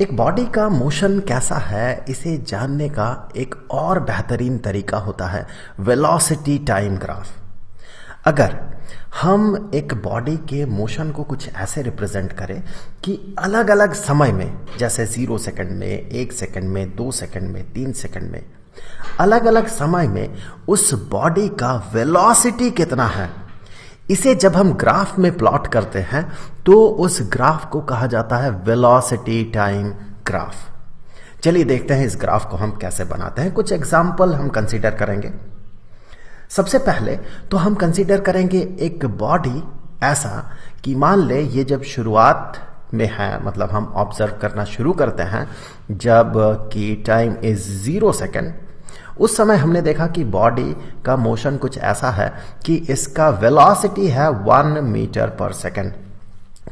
एक बॉडी का मोशन कैसा है इसे जानने का एक और बेहतरीन तरीका होता है वेलोसिटी टाइम ग्राफ। अगर हम एक बॉडी के मोशन को कुछ ऐसे रिप्रेजेंट करें कि अलग अलग समय में, जैसे 0 सेकंड में, 1 सेकंड में, 2 सेकंड में, 3 सेकंड में, अलग अलग समय में उस बॉडी का वेलोसिटी कितना है, इसे जब हम ग्राफ में प्लॉट करते हैं तो उस ग्राफ को कहा जाता है वेलोसिटी टाइम ग्राफ। चलिए देखते हैं इस ग्राफ को हम कैसे बनाते हैं। कुछ एग्जाम्पल हम कंसीडर करेंगे। सबसे पहले तो हम कंसीडर करेंगे एक बॉडी ऐसा कि मान ले ये जब शुरुआत में है, मतलब हम ऑब्जर्व करना शुरू करते हैं जब कि टाइम इज 0 सेकेंड, उस समय हमने देखा कि बॉडी का मोशन कुछ ऐसा है कि इसका वेलोसिटी है 1 मीटर पर सेकेंड।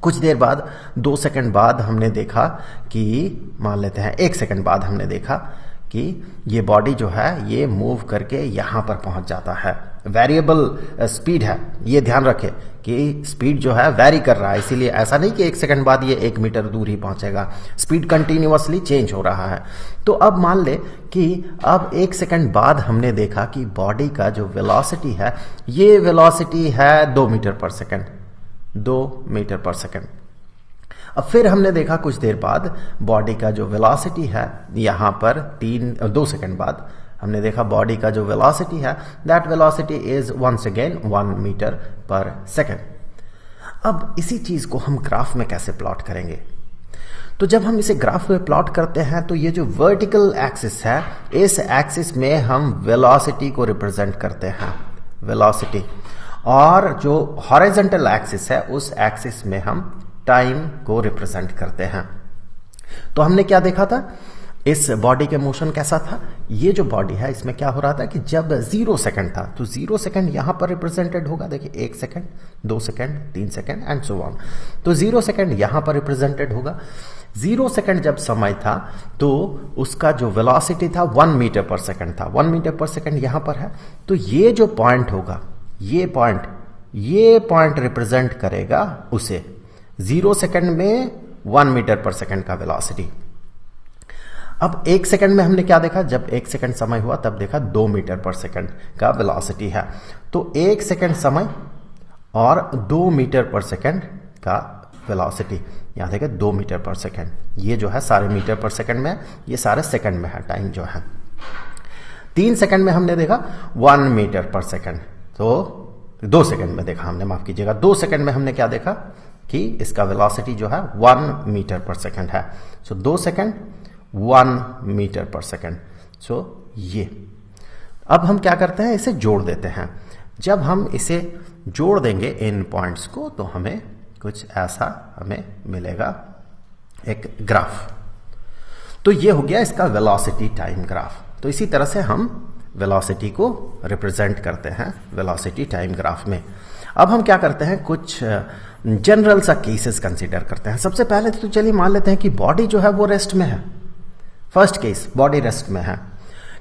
कुछ देर बाद 2 सेकंड बाद हमने देखा कि, मान लेते हैं 1 सेकंड बाद हमने देखा कि ये बॉडी जो है ये मूव करके यहां पर पहुंच जाता है। वेरिएबल स्पीड है, ये ध्यान रखें कि स्पीड जो है वेरी कर रहा है, इसीलिए ऐसा नहीं कि 1 सेकंड बाद ये 1 मीटर दूर ही पहुंचेगा, स्पीड कंटिन्यूअसली चेंज हो रहा है। तो अब मान ले कि अब 1 सेकंड बाद हमने देखा कि बॉडी का जो वेलोसिटी है ये वेलोसिटी है 2 metre per second, 2 metre per second. अब फिर हमने देखा कुछ देर बाद बॉडी का जो वेलोसिटी है यहां पर 2 सेकंड बाद हमने देखा बॉडी का जो वेलोसिटी है that velocity is once again 1 metre per second. अब इसी चीज को हम ग्राफ में कैसे प्लॉट करेंगे? तो जब हम इसे ग्राफ में प्लॉट करते हैं तो ये जो वर्टिकल एक्सिस है, इस एक्सिस में हम वेलोसिटी को रिप्रेजेंट करते हैं, वेलोसिटी, और जो हॉरिजॉन्टल एक्सिस है उस एक्सिस में हम टाइम को रिप्रेजेंट करते हैं। तो हमने क्या देखा था, इस बॉडी के मोशन कैसा था, ये जो बॉडी है इसमें क्या हो रहा था कि जब 0 सेकंड था तो 0 सेकंड यहां पर रिप्रेजेंटेड होगा, देखिए 1 second, 2 second, 3 second and so on. तो 0 सेकंड यहां पर रिप्रेजेंटेड होगा। 0 सेकंड जब समय था तो उसका जो वेलोसिटी था 1 मीटर पर सेकंड था, 1 मीटर पर सेकंड यहां पर है। तो ये जो पॉइंट होगा, ये पॉइंट रिप्रेजेंट करेगा उसे 0 सेकंड में 1 मीटर पर सेकंड का वेलोसिटी। अब 1 सेकंड में हमने क्या देखा, जब 1 सेकंड समय हुआ तब देखा 2 मीटर पर सेकंड का वेलोसिटी है। तो 1 सेकंड समय और 2 मीटर पर सेकंड का वेलोसिटी, यहां देखिए 2 मीटर पर सेकंड, ये जो है सारे मीटर पर सेकंड में, ये सारे सेकंड में है टाइम जो है। 3 सेकंड में हमने देखा 1 मीटर पर सेकंड, तो 2 सेकंड में देखा हमने, माफ कीजिएगा 2 सेकंड में हमने क्या देखा कि इसका वेलोसिटी जो है 1 मीटर पर सेकंड है। सो 2 सेकंड 1 मीटर पर सेकंड। सो ये, अब हम क्या करते हैं, इसे जोड़ देते हैं। जब हम इसे जोड़ देंगे इन पॉइंट्स को तो हमें कुछ ऐसा हमें मिलेगा एक ग्राफ। तो ये हो गया इसका वेलोसिटी टाइम ग्राफ। तो इसी तरह से हम वेलोसिटी को रिप्रेजेंट करते हैं वेलोसिटी टाइम ग्राफ में। अब हम क्या करते हैं, कुछ जनरल सा केसेस कंसीडर करते हैं। सबसे पहले तो चलिए मान लेते हैं कि बॉडी जो है वो रेस्ट में है। फर्स्ट केस, बॉडी रेस्ट में है।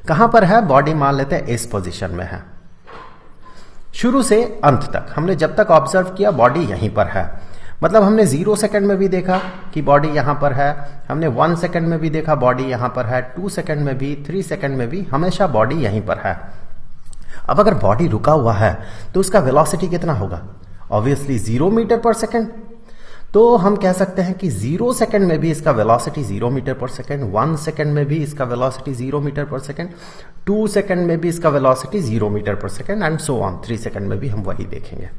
कहां पर है बॉडी? मान लेते हैं इस पोजीशन में है। शुरू से अंत तक हमने जब तक ऑब्जर्व किया बॉडी यहीं पर है, मतलब हमने 0 सेकंड में भी देखा कि बॉडी यहां पर है, हमने 1 सेकंड में भी देखा बॉडी यहां पर है, 2 सेकंड में भी, 3 सेकंड में भी, हमेशा बॉडी यहीं पर है। अब अगर बॉडी रुका हुआ है तो उसका वेलोसिटी कितना होगा? Obviously 0 metre per second. तो हम कह सकते हैं कि 0 सेकंड में भी इसका velocity 0 metre per second, 1 second में भी इसका velocity 0 metre per second, 2 second में भी इसका velocity 0 metre per second and so on. 3 second में भी हम वही देखेंगे।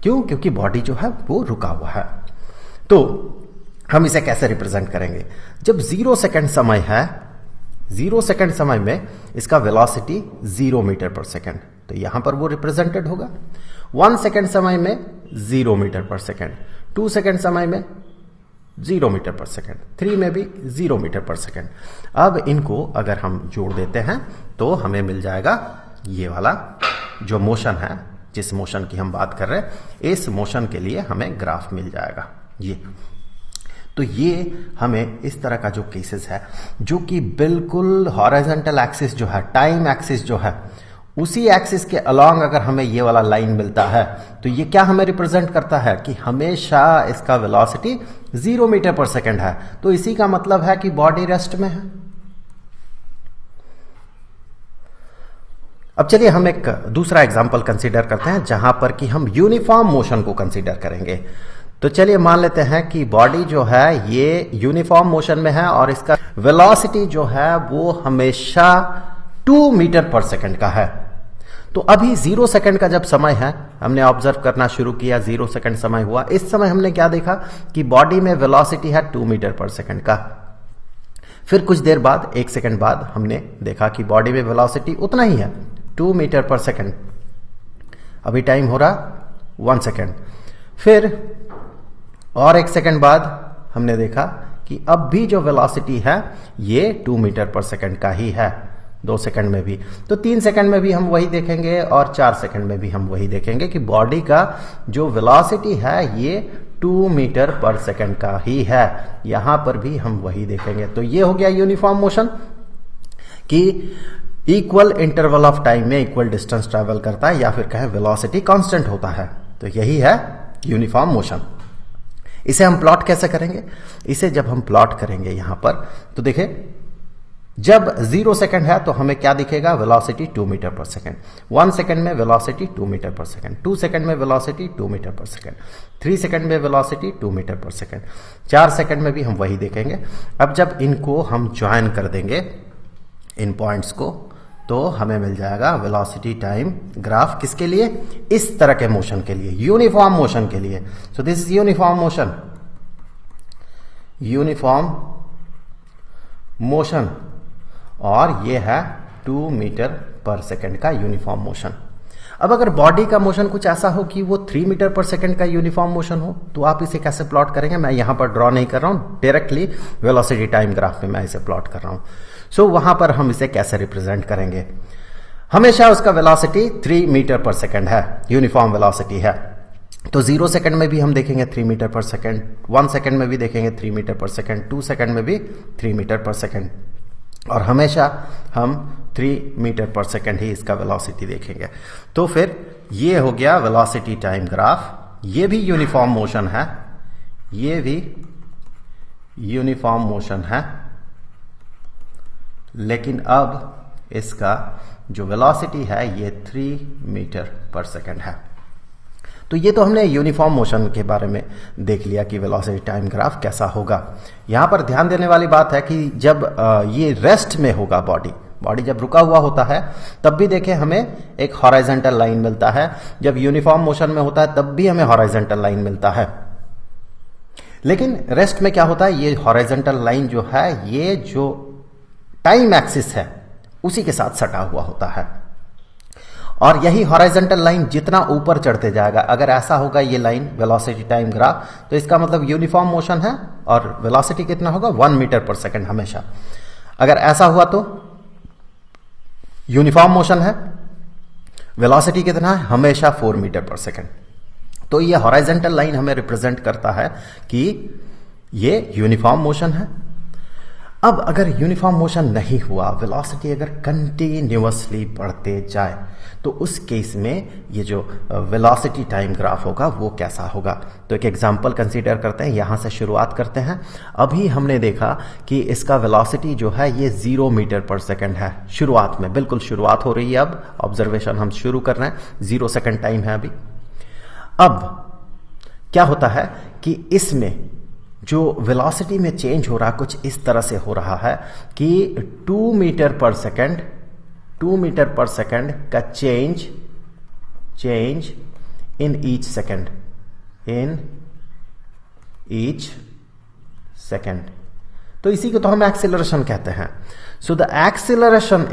क्यों? क्योंकि बॉडी जो है वो रुका हुआ है। तो हम इसे कैसे रिप्रेजेंट करेंगे? जब 0 सेकंड समय है, 0 सेकंड समय में इसका वेलोसिटी 0 मीटर पर सेकंड, तो यहां पर वो रिप्रेजेंटेड होगा। 1 सेकंड समय में 0 मीटर पर सेकंड, 2 सेकंड समय में 0 मीटर पर सेकंड, 3 में भी 0 मीटर पर सेकंड। अब इनको अगर हम जोड़ देते हैं तो हमें मिल जाएगा ये वाला जो मोशन है, जिस मोशन की हम बात कर रहे हैं, इस मोशन के लिए हमें ग्राफ मिल जाएगा ये। तो ये हमें इस तरह का जो केसेस है जो कि बिल्कुल हॉरिजॉन्टल एक्सिस जो है, टाइम एक्सिस जो है, उसी एक्सिस के अलोंग अगर हमें ये वाला लाइन मिलता है तो ये क्या हमें रिप्रेजेंट करता है कि हमेशा इसका वेलोसिटी 0 मीटर पर सेकंड है। तो इसी का मतलब है कि बॉडी रेस्ट में है। अब चलिए हम एक दूसरा एग्जांपल कंसीडर करते हैं जहां पर कि हम यूनिफॉर्म मोशन को कंसीडर करेंगे। तो चलिए मान लेते हैं कि बॉडी जो है ये यूनिफॉर्म मोशन में है और इसका वेलोसिटी जो है वो हमेशा 2 मीटर पर सेकंड का है। तो अभी 0 सेकंड का जब समय है, हमने ऑब्जर्व करना शुरू किया, 0 सेकंड समय हुआ, इस समय हमने क्या देखा कि बॉडी में वेलोसिटी है 2 मीटर पर सेकंड का। फिर कुछ देर बाद, 1 सेकंड बाद हमने देखा कि बॉडी में वेलोसिटी उतना ही है, 2 मीटर पर सेकंड। अभी टाइम हो रहा 1 सेकंड। फिर और 1 सेकंड बाद हमने देखा कि अब भी जो वेलोसिटी है ये 2 मीटर पर सेकंड का ही है, 2 सेकंड में भी। तो 3 सेकंड में भी हम वही देखेंगे और 4 सेकंड में भी हम वही देखेंगे कि बॉडी का जो वेलोसिटी है ये 2 मीटर पर सेकंड का ही है। यहां पर भी हम वही देखेंगे। तो ये हो गया यूनिफॉर्म मोशन कि इक्वल इंटरवल ऑफ टाइम में इक्वल डिस्टेंस ट्रेवल करता है, या फिर कहें वेलोसिटी कांस्टेंट होता है। तो यही है यूनिफॉर्म मोशन। इसे हम प्लॉट कैसे करेंगे? इसे जब हम प्लॉट करेंगे यहां पर तो देखिए, जब 0 सेकंड है तो हमें क्या दिखेगा? Velocity 2 metre per second. 1 second में velocity 2 metre per second. 2 second में velocity 2 metre per second. 3 second में velocity 2 metre per second. 4 second में भी हम वही देखेंगे। अब जब इनको हम ज्वाइन कर देंगे इन पॉइंट्स को, तो हमें मिल जाएगा वेलोसिटी टाइम ग्राफ। किसके लिए? इस तरह के मोशन के लिए, यूनिफॉर्म मोशन के लिए। So this is uniform motion, uniform motion, और ये है 2 मीटर पर सेकंड का यूनिफॉर्म मोशन। अब अगर बॉडी का मोशन कुछ ऐसा हो कि वो 3 मीटर पर सेकंड का यूनिफॉर्म मोशन हो, तो आप इसे कैसे प्लॉट करेंगे? मैं यहां पर ड्रॉ नहीं कर रहा हूं, डायरेक्टली वेलोसिटी टाइम ग्राफ में मैं इसे प्लॉट कर रहा हूं। सो वहां पर हम इसे कैसे रिप्रेजेंट करेंगे? हमेशा उसका वेलोसिटी 3 मीटर पर सेकंड है, यूनिफॉर्म वेलोसिटी है। तो 0 सेकंड में भी हम देखेंगे 3 मीटर पर सेकंड, 1 सेकंड में भी देखेंगे 3 मीटर पर सेकंड, 2 सेकंड में भी 3 मीटर पर सेकंड, और हमेशा हम 3 मीटर पर सेकंड ही इसका वेलोसिटी देखेंगे। तो फिर ये हो गया वेलोसिटी टाइम ग्राफ। ये भी यूनिफॉर्म मोशन है, ये भी यूनिफॉर्म मोशन है, लेकिन अब इसका जो वेलोसिटी है ये 3 मीटर पर सेकंड है। तो ये तो हमने यूनिफॉर्म मोशन के बारे में देख लिया कि वेलोसिटी टाइम ग्राफ कैसा होगा। यहां पर ध्यान देने वाली बात है कि जब ये रेस्ट में होगा, बॉडी जब रुका हुआ होता है तब भी देखें हमें एक हॉराइजॉन्टल लाइन मिलता है। जब यूनिफॉर्म मोशन में होता है तब भी हमें हॉराइजॉन्टल लाइन मिलता है। लेकिन रेस्ट में क्या होता है? ये हॉराइजॉन्टल लाइन जो है, ये जो टाइम एक्सिस है उसी के साथ सटा हुआ होता है, और यही हॉराइजॉन्टल लाइन जितना ऊपर चढ़ते जाएगा, अगर ऐसा होगा ये लाइन वेलोसिटी टाइम ग्राफ, तो इसका मतलब यूनिफॉर्म मोशन है और वेलोसिटी कितना होगा? 1 मीटर पर सेकंड हमेशा। अगर ऐसा हुआ तो यूनिफॉर्म मोशन है, वेलोसिटी कितना है? हमेशा 4 मीटर पर सेकंड। तो ये हॉराइजॉन्टल लाइन हमें रिप्रेजेंट करता है कि ये यूनिफॉर्म मोशन है। अब अगर यूनिफॉर्म मोशन नहीं हुआ, वेलोसिटी अगर कंटिन्यूअसली बढ़ते जाए, तो उस केस में ये जो वेलोसिटी टाइम ग्राफ होगा वो कैसा होगा? तो एक एग्जांपल कंसीडर करते हैं, यहां से शुरुआत करते हैं। अभी हमने देखा कि इसका वेलोसिटी जो है ये 0 मीटर पर सेकंड है शुरुआत में, बिल्कुल शुरुआत हो रही है। अब ऑब्जर्वेशन हम शुरू कर रहे हैं, 0 सेकंड टाइम है अभी। अब क्या होता है कि इसमें जो वेलोसिटी में चेंज हो रहा कुछ इस तरह से हो रहा है कि 2 मीटर पर सेकंड का चेंज इन ईच सेकंड, तो इसी को तो हम एक्सीलरेशन कहते हैं। So the acceleration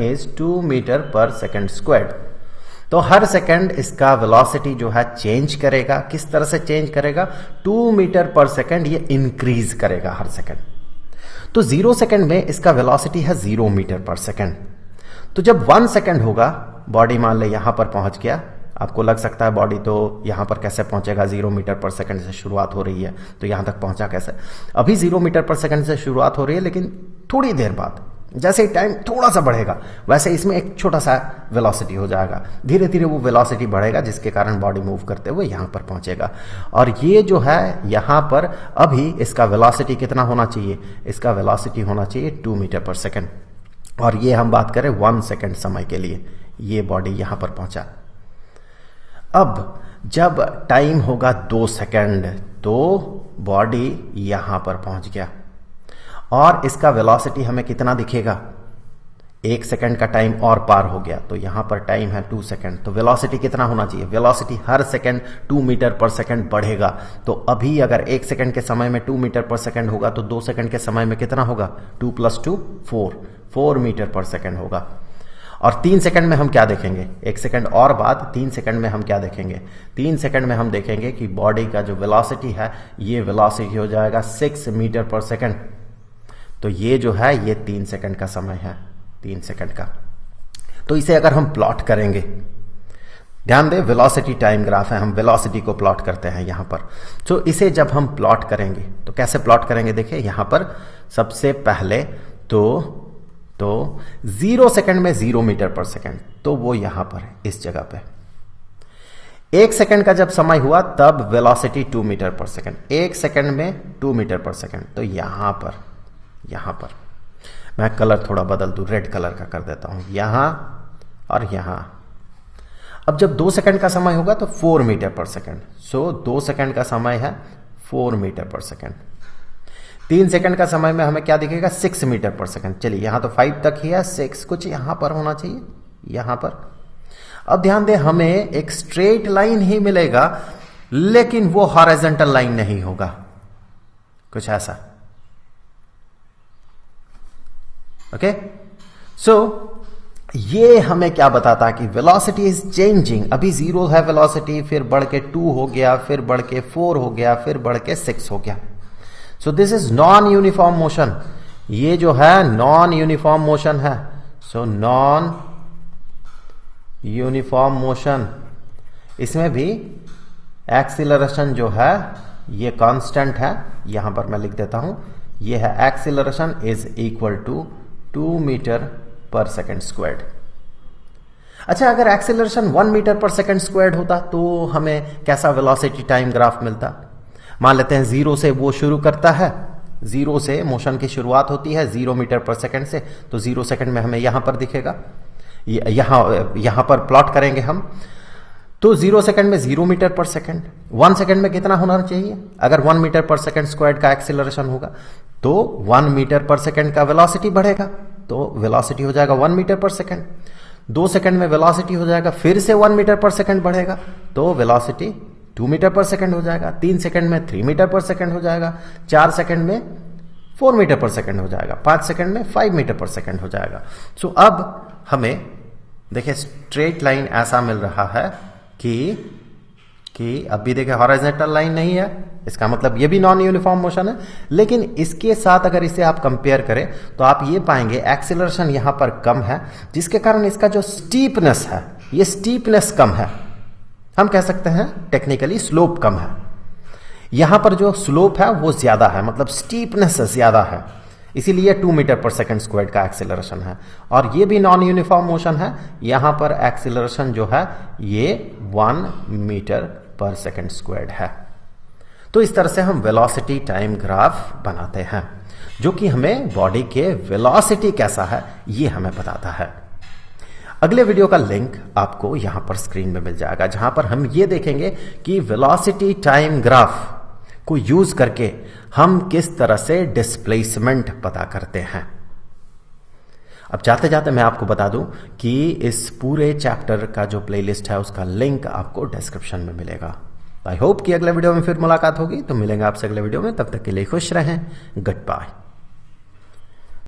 is 2 metre per second squared. तो हर सेकंड इसका वेलोसिटी जो है चेंज करेगा। किस तरह से चेंज करेगा? 2 मीटर पर सेकंड ये इंक्रीज करेगा हर सेकंड। तो 0 सेकंड में इसका वेलोसिटी है 0 मीटर पर सेकंड। तो जब 1 सेकंड होगा, बॉडी मान ले यहां पर पहुंच गया। आपको लग सकता है बॉडी तो यहां पर कैसे पहुंचेगा? 0 मीटर पर सेकंड से शुरुआत हो रही है, तो यहां तक पहुंचा कैसे? अभी 0 मीटर पर सेकंड से शुरुआत हो रही है, लेकिन थोड़ी देर बाद जैसे ही टाइम थोड़ा सा बढ़ेगा वैसे इसमें एक छोटा सा वेलोसिटी हो जाएगा, धीरे धीरे वो वेलोसिटी बढ़ेगा जिसके कारण बॉडी मूव करते हुए यहाँ पर पहुंचेगा। और ये जो है यहाँ पर अभी इसका वेलोसिटी कितना होना चाहिए, इसका वेलोसिटी होना चाहिए 2 मीटर पर सेकेंड, और ये हम बात करें 1 सेकेंड समय के लिए ये बॉडी यहाँ पर पहुंचा। अब जब टाइम होगा 2 सेकेंड तो बॉडी यहाँ पर पहुंच गया और इसका वेलोसिटी हमें कितना दिखेगा, 1 सेकेंड का टाइम और पार हो गया तो यहां पर टाइम है 2 सेकेंड, तो वेलोसिटी कितना होना चाहिए, वेलोसिटी हर सेकेंड 2 मीटर पर सेकेंड बढ़ेगा। तो अभी अगर 1 सेकेंड के समय में 2 मीटर पर सेकेंड होगा तो 2 सेकेंड के समय में कितना होगा, 2 + 2 4 मीटर पर सेकेंड होगा। और 3 सेकंड में हम क्या देखेंगे, 1 सेकंड और बाद 3 सेकंड में हम क्या देखेंगे, 3 सेकंड में हम देखेंगे कि बॉडी का जो वेलोसिटी है ये वेलोसिटी हो जाएगा 6 मीटर पर सेकंड। तो ये जो है ये 3 सेकंड का समय है, 3 सेकंड का। तो इसे अगर हम प्लॉट करेंगे, ध्यान दें वेलोसिटी टाइम ग्राफ है, हम वेलोसिटी को प्लॉट करते हैं यहां पर। तो इसे जब हम प्लॉट करेंगे तो कैसे प्लॉट करेंगे, देखिए यहां पर सबसे पहले तो 0 सेकंड में 0 मीटर पर सेकंड, तो वो यहां पर है इस जगह पे। 1 सेकंड का जब समय हुआ तब velocity 2 metre per second, 1 second में 2 मीटर पर सेकंड, तो यहां पर मैं कलर थोड़ा बदल दूं, रेड कलर का कर देता हूं, यहां और यहां। अब जब 2 सेकंड का समय होगा तो 4 मीटर पर सेकंड, सो 2 सेकंड का समय है 4 मीटर पर सेकंड। 3 सेकंड का समय में हमें क्या दिखेगा, 6 मीटर पर सेकंड। चलिए यहां तो 5 तक ही है, 6 कुछ यहां पर होना चाहिए, यहां पर। अब ध्यान दें हमें एक स्ट्रेट लाइन ही मिलेगा लेकिन वो हॉरिजॉन्टल लाइन नहीं होगा, कुछ ऐसा। ओके, सो ये हमें क्या बताता है कि वेलोसिटी इज चेंजिंग। अभी 0 है वेलोसिटी, फिर बढ़ के 2 हो गया, फिर बढ़ के 4 हो गया, फिर बढ़ के 6 हो गया। So this is non uniform motion, ये जो है नॉन यूनिफॉर्म मोशन है। सो नॉन यूनिफॉर्म मोशन, इसमें भी एक्सीलरेशन जो है ये कांस्टेंट है, यहां पर मैं लिख देता हूं, ये है acceleration is equal to 2 metre per second squared. अच्छा, अगर acceleration 1 metre per second squared होता तो हमें कैसा वेलोसिटी टाइम ग्राफ मिलता। मान लेते हैं 0 से वो शुरू करता है, 0 से मोशन की शुरुआत होती है 0 मीटर पर सेकेंड से, तो 0 सेकेंड में हमें यहां पर दिखेगा, यहां पर प्लॉट करेंगे हम, तो 0 सेकेंड में 0 मीटर पर सेकेंड। 1 सेकेंड में कितना होना चाहिए, अगर 1 मीटर पर सेकेंड स्क्वायर्ड का एक्सीलरेशन होगा तो 1 मीटर पर सेकेंड का वेलोसिटी बढ़ेगा, तो वेलोसिटी हो जाएगा 1 मीटर पर सेकेंड। 2 सेकेंड में वेलोसिटी हो जाएगा फिर से 1 मीटर पर सेकेंड बढ़ेगा, तो वेलोसिटी 2 मीटर पर सेकेंड हो जाएगा। 3 सेकेंड में 3 मीटर पर सेकेंड हो जाएगा, 4 सेकेंड में 4 मीटर पर सेकेंड हो जाएगा, 5 सेकेंड में 5 मीटर पर सेकेंड हो जाएगा। सो अब हमें देखिए स्ट्रेट लाइन ऐसा मिल रहा है कि अभी देखिए हॉरिजॉन्टल लाइन नहीं है, इसका मतलब ये भी नॉन यूनिफॉर्म मोशन है। लेकिन इसके साथ अगर इसे आप कंपेयर करें तो आप ये पाएंगे एक्सीलरेशन यहां पर कम है, जिसके कारण इसका जो स्टीपनेस है ये स्टीपनेस कम है, हम कह सकते हैं टेक्निकली स्लोप कम है। यहां पर जो स्लोप है वो ज्यादा है, मतलब स्टीपनेस ज्यादा है, इसीलिए 2 मीटर पर सेकेंड स्क्वायर्ड का एक्सीलरेशन है। और ये भी नॉन यूनिफॉर्म मोशन है, यहां पर एक्सीलरेशन जो है ये 1 मीटर पर सेकेंड स्क्वायर्ड है। तो इस तरह से हम वेलोसिटी टाइम ग्राफ बनाते हैं, जो कि हमें बॉडी के वेलोसिटी कैसा है ये हमें बताता है। अगले वीडियो का लिंक आपको यहां पर स्क्रीन में मिल जाएगा, जहां पर हम ये देखेंगे कि वेलोसिटी टाइम ग्राफ को यूज करके हम किस तरह से डिस्प्लेसमेंट पता करते हैं। अब जाते जाते मैं आपको बता दूं कि इस पूरे चैप्टर का जो प्लेलिस्ट है उसका लिंक आपको डिस्क्रिप्शन में मिलेगा। आई होप कि अगले वीडियो में फिर मुलाकात होगी, तो मिलेंगे आपसे अगले वीडियो में, तब तक के लिए खुश रहें, गुड बाय।